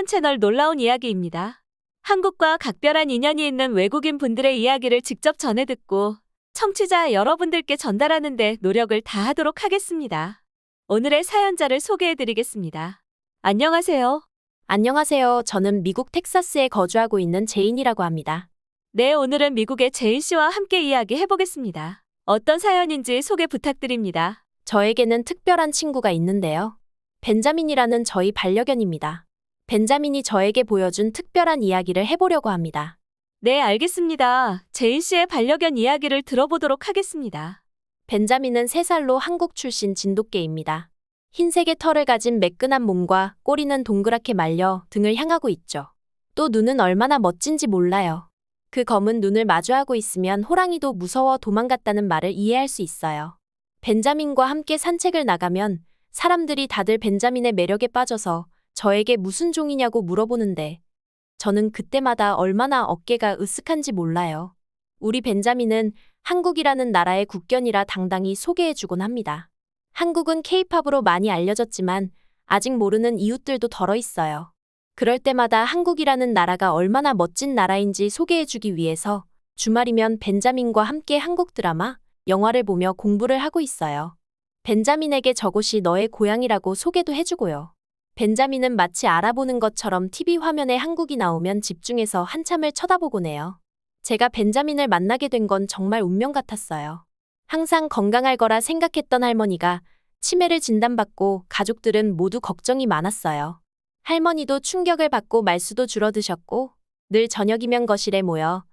사연 채널 놀라운 이야기입니다. 한국과 각별한 인연이 있는 외국인 분들의 이야기를 직접 전해 듣고 청취자 여러분들께 전달하는 데 노력을 다하도록 하겠습니다. 오늘의 사연자를 소개해 드리겠습니다. 안녕하세요. 안녕하세요. 저는 미국 텍사스에 거주하고 있는 제인이라고 합니다. 네, 오늘은 미국의 제인 씨와 함께 이야기해 보겠습니다. 어떤 사연인지 소개 부탁드립니다. 저에게는 특별한 친구가 있는데요. 벤자민이라는 저희 반려견입니다. 벤자민이 저에게 보여준 특별한 이야기를 해보려고 합니다. 네, 알겠습니다. 제인 씨의 반려견 이야기를 들어보도록 하겠습니다. 벤자민은 3살로 한국 출신 진돗개입니다. 흰색의 털을 가진 매끈한 몸과 꼬리는 동그랗게 말려 등을 향하고 있죠. 또 눈은 얼마나 멋진지 몰라요. 그 검은 눈을 마주하고 있으면 호랑이도 무서워 도망갔다는 말을 이해할 수 있어요. 벤자민과 함께 산책을 나가면 사람들이 다들 벤자민의 매력에 빠져서 저에게 무슨 종이냐고 물어보는데 저는 그때마다 얼마나 어깨가 으쓱한지 몰라요. 우리 벤자민은 한국이라는 나라의 국견이라 당당히 소개해주곤 합니다. 한국은 케이팝으로 많이 알려졌지만 아직 모르는 이웃들도 덜어 있어요. 그럴 때마다 한국이라는 나라가 얼마나 멋진 나라인지 소개해주기 위해서 주말이면 벤자민과 함께 한국 드라마, 영화를 보며 공부를 하고 있어요. 벤자민에게 저곳이 너의 고향이라고 소개도 해주고요. 벤자민은 마치 알아보는 것처럼 TV 화면에 한국이 나오면 집중해서 한참을 쳐다보곤 해요. 제가 벤자민을 만나게 된 건 정말 운명 같았어요. 항상 건강할 거라 생각했던 할머니가 치매를 진단받고 가족들은 모두 걱정이 많았어요. 할머니도 충격을 받고 말수도 줄어드셨고 늘 저녁이면 거실에 모여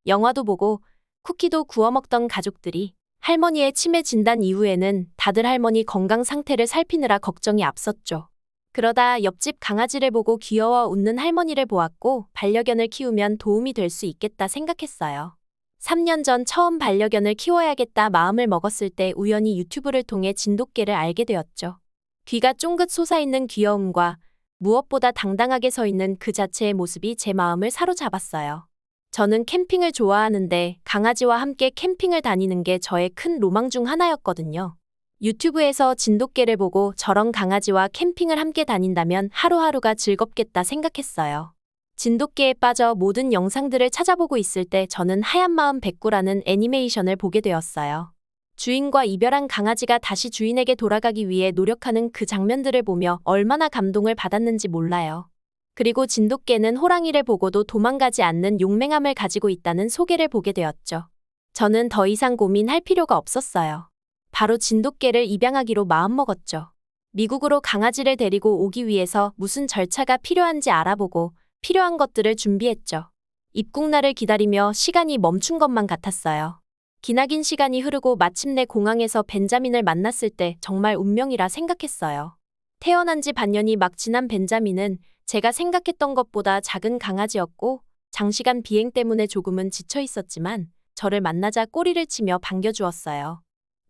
영화도 보고 쿠키도 구워 먹던 가족들이 할머니의 치매 진단 이후에는 다들 할머니 건강 상태를 살피느라 걱정이 앞섰죠. 그러다 옆집 강아지를 보고 귀여워 웃는 할머니를 보았고 반려견을 키우면 도움이 될 수 있겠다 생각했어요. 3년 전 처음 반려견을 키워야겠다 마음을 먹었을 때 우연히 유튜브를 통해 진돗개를 알게 되었죠. 귀가 쫑긋 솟아있는 귀여움과 무엇보다 당당하게 서 있는 그 자체의 모습이 제 마음을 사로잡았어요. 저는 캠핑을 좋아하는데 강아지와 함께 캠핑을 다니는 게 저의 큰 로망 중 하나였거든요. 유튜브에서 진돗개를 보고 저런 강아지와 캠핑을 함께 다닌다면 하루하루가 즐겁겠다 생각했어요. 진돗개에 빠져 모든 영상들을 찾아보고 있을 때 저는 하얀 마음 백구라는 애니메이션을 보게 되었어요. 주인과 이별한 강아지가 다시 주인에게 돌아가기 위해 노력하는 그 장면들을 보며 얼마나 감동을 받았는지 몰라요. 그리고 진돗개는 호랑이를 보고도 도망가지 않는 용맹함을 가지고 있다는 소개를 보게 되었죠. 저는 더 이상 고민할 필요가 없었어요. 바로 진돗개를 입양하기로 마음먹었죠. 미국으로 강아지를 데리고 오기 위해서 무슨 절차가 필요한지 알아보고 필요한 것들을 준비했죠. 입국날을 기다리며 시간이 멈춘 것만 같았어요. 기나긴 시간이 흐르고 마침내 공항에서 벤자민을 만났을 때 정말 운명이라 생각했어요. 태어난 지 반년이 막 지난 벤자민은 제가 생각했던 것보다 작은 강아지였고 장시간 비행 때문에 조금은 지쳐 있었지만 저를 만나자 꼬리를 치며 반겨주었어요.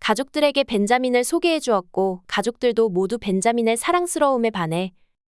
가족들에게 벤자민을 소개해 주었고 가족들도 모두 벤자민의 사랑스러움에 반해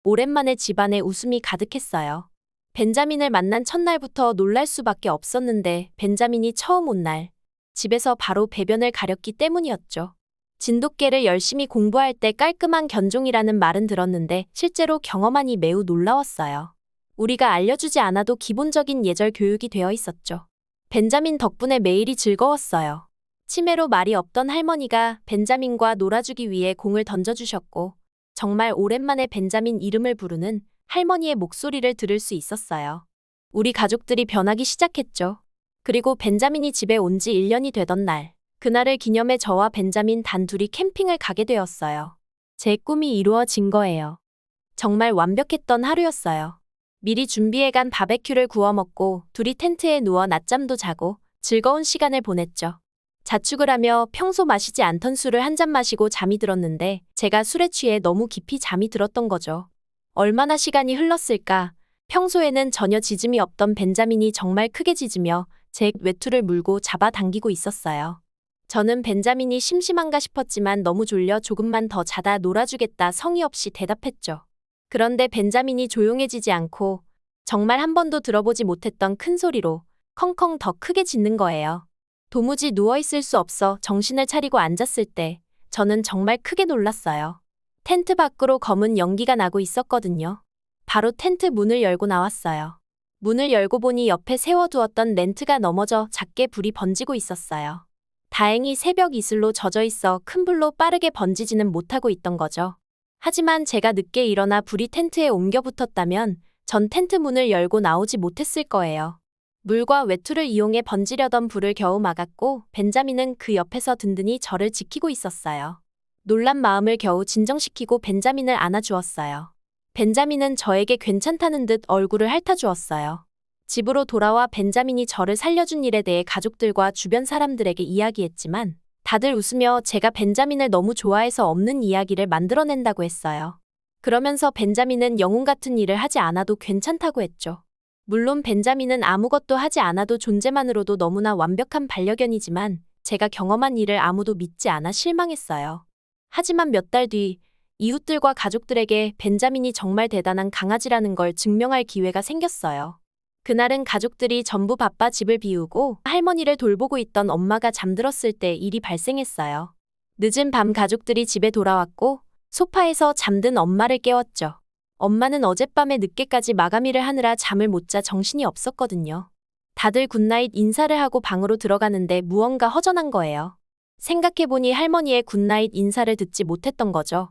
오랜만에 집안에 웃음이 가득했어요. 벤자민을 만난 첫날부터 놀랄 수밖에 없었는데 벤자민이 처음 온 날 집에서 바로 배변을 가렸기 때문이었죠. 진돗개를 열심히 공부할 때 깔끔한 견종이라는 말은 들었는데 실제로 경험하니 매우 놀라웠어요. 우리가 알려주지 않아도 기본적인 예절 교육이 되어 있었죠. 벤자민 덕분에 매일이 즐거웠어요. 치매로 말이 없던 할머니가 벤자민과 놀아주기 위해 공을 던져주셨고 정말 오랜만에 벤자민 이름을 부르는 할머니의 목소리를 들을 수 있었어요. 우리 가족들이 변하기 시작했죠. 그리고 벤자민이 집에 온 지 1년이 되던 날, 그날을 기념해 저와 벤자민 단둘이 캠핑을 가게 되었어요. 제 꿈이 이루어진 거예요. 정말 완벽했던 하루였어요. 미리 준비해간 바베큐를 구워 먹고 둘이 텐트에 누워 낮잠도 자고 즐거운 시간을 보냈죠. 자축을 하며 평소 마시지 않던 술을 한 잔 마시고 잠이 들었는데 제가 술에 취해 너무 깊이 잠이 들었던 거죠. 얼마나 시간이 흘렀을까? 평소에는 전혀 짖음이 없던 벤자민이 정말 크게 짖으며 제 외투를 물고 잡아당기고 있었어요. 저는 벤자민이 심심한가 싶었지만 너무 졸려 조금만 더 자다 놀아주겠다 성의 없이 대답했죠. 그런데 벤자민이 조용해지지 않고 정말 한 번도 들어보지 못했던 큰 소리로 컹컹 더 크게 짖는 거예요. 도무지 누워있을 수 없어 정신을 차리고 앉았을 때 저는 정말 크게 놀랐어요. 텐트 밖으로 검은 연기가 나고 있었거든요. 바로 텐트 문을 열고 나왔어요. 문을 열고 보니 옆에 세워두었던 렌트가 넘어져 작게 불이 번지고 있었어요. 다행히 새벽 이슬로 젖어 있어 큰 불로 빠르게 번지지는 못하고 있던 거죠. 하지만 제가 늦게 일어나 불이 텐트에 옮겨 붙었다면 전 텐트 문을 열고 나오지 못했을 거예요. 물과 외투를 이용해 번지려던 불을 겨우 막았고 벤자민은 그 옆에서 든든히 저를 지키고 있었어요. 놀란 마음을 겨우 진정시키고 벤자민을 안아주었어요. 벤자민은 저에게 괜찮다는 듯 얼굴을 핥아주었어요. 집으로 돌아와 벤자민이 저를 살려준 일에 대해 가족들과 주변 사람들에게 이야기했지만 다들 웃으며 제가 벤자민을 너무 좋아해서 없는 이야기를 만들어낸다고 했어요. 그러면서 벤자민은 영웅 같은 일을 하지 않아도 괜찮다고 했죠. 물론 벤자민은 아무것도 하지 않아도 존재만으로도 너무나 완벽한 반려견이지만 제가 경험한 일을 아무도 믿지 않아 실망했어요. 하지만 몇 달 뒤 이웃들과 가족들에게 벤자민이 정말 대단한 강아지라는 걸 증명할 기회가 생겼어요. 그날은 가족들이 전부 바빠 집을 비우고 할머니를 돌보고 있던 엄마가 잠들었을 때 일이 발생했어요. 늦은 밤 가족들이 집에 돌아왔고 소파에서 잠든 엄마를 깨웠죠. 엄마는 어젯밤에 늦게까지 마감일을 하느라 잠을 못 자 정신이 없었거든요. 다들 굿나잇 인사를 하고 방으로 들어가는데 무언가 허전한 거예요. 생각해보니 할머니의 굿나잇 인사를 듣지 못했던 거죠.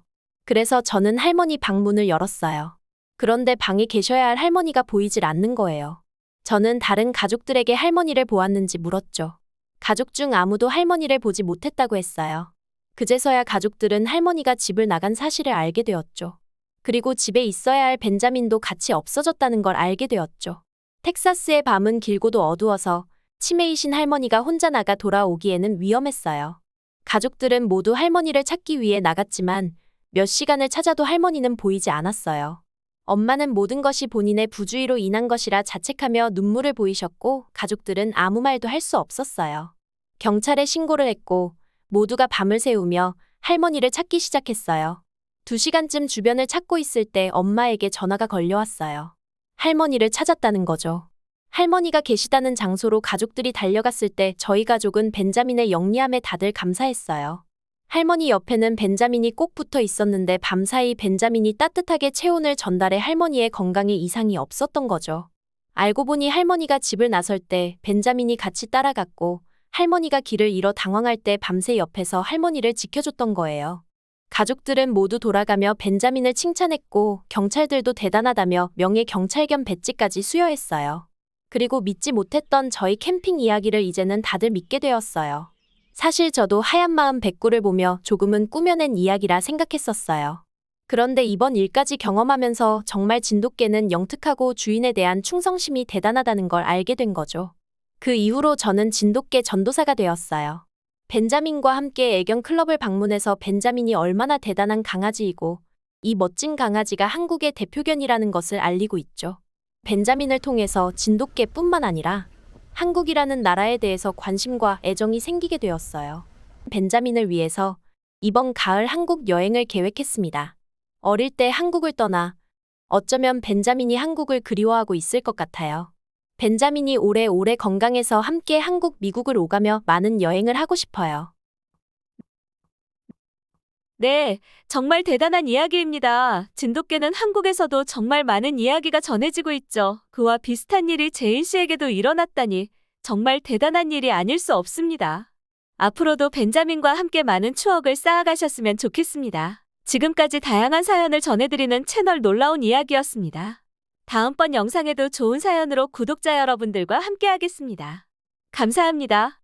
그래서 저는 할머니 방문을 열었어요. 그런데 방에 계셔야 할 할머니가 보이질 않는 거예요. 저는 다른 가족들에게 할머니를 보았는지 물었죠. 가족 중 아무도 할머니를 보지 못했다고 했어요. 그제서야 가족들은 할머니가 집을 나간 사실을 알게 되었죠. 그리고 집에 있어야 할 벤자민도 같이 없어졌다는 걸 알게 되었죠. 텍사스의 밤은 길고도 어두워서 치매이신 할머니가 혼자 나가 돌아오기에는 위험했어요. 가족들은 모두 할머니를 찾기 위해 나갔지만 몇 시간을 찾아도 할머니는 보이지 않았어요. 엄마는 모든 것이 본인의 부주의로 인한 것이라 자책하며 눈물을 보이셨고 가족들은 아무 말도 할 수 없었어요. 경찰에 신고를 했고 모두가 밤을 새우며 할머니를 찾기 시작했어요. 2시간쯤 주변을 찾고 있을 때 엄마에게 전화가 걸려왔어요. 할머니를 찾았다는 거죠. 할머니가 계시다는 장소로 가족들이 달려갔을 때 저희 가족은 벤자민의 영리함에 다들 감사했어요. 할머니 옆에는 벤자민이 꼭 붙어 있었는데 밤사이 벤자민이 따뜻하게 체온을 전달해 할머니의 건강에 이상이 없었던 거죠. 알고 보니 할머니가 집을 나설 때 벤자민이 같이 따라갔고 할머니가 길을 잃어 당황할 때 밤새 옆에서 할머니를 지켜줬던 거예요. 가족들은 모두 돌아가며 벤자민을 칭찬했고 경찰들도 대단하다며 명예 경찰견 배지까지 수여했어요. 그리고 믿지 못했던 저희 캠핑 이야기를 이제는 다들 믿게 되었어요. 사실 저도 하얀 마음 백구를 보며 조금은 꾸며낸 이야기라 생각했었어요. 그런데 이번 일까지 경험하면서 정말 진돗개는 영특하고 주인에 대한 충성심이 대단하다는 걸 알게 된 거죠. 그 이후로 저는 진돗개 전도사가 되었어요. 벤자민과 함께 애견 클럽을 방문해서 벤자민이 얼마나 대단한 강아지이고 이 멋진 강아지가 한국의 대표견이라는 것을 알리고 있죠. 벤자민을 통해서 진돗개뿐만 아니라 한국이라는 나라에 대해서 관심과 애정이 생기게 되었어요. 벤자민을 위해서 이번 가을 한국 여행을 계획했습니다. 어릴 때 한국을 떠나 어쩌면 벤자민이 한국을 그리워하고 있을 것 같아요. 벤자민이 오래오래 건강해서 함께 한국, 미국을 오가며 많은 여행을 하고 싶어요. 네, 정말 대단한 이야기입니다. 진돗개는 한국에서도 정말 많은 이야기가 전해지고 있죠. 그와 비슷한 일이 제인 씨에게도 일어났다니 정말 대단한 일이 아닐 수 없습니다. 앞으로도 벤자민과 함께 많은 추억을 쌓아가셨으면 좋겠습니다. 지금까지 다양한 사연을 전해드리는 채널 놀라운 이야기였습니다. 다음번 영상에도 좋은 사연으로 구독자 여러분들과 함께하겠습니다. 감사합니다.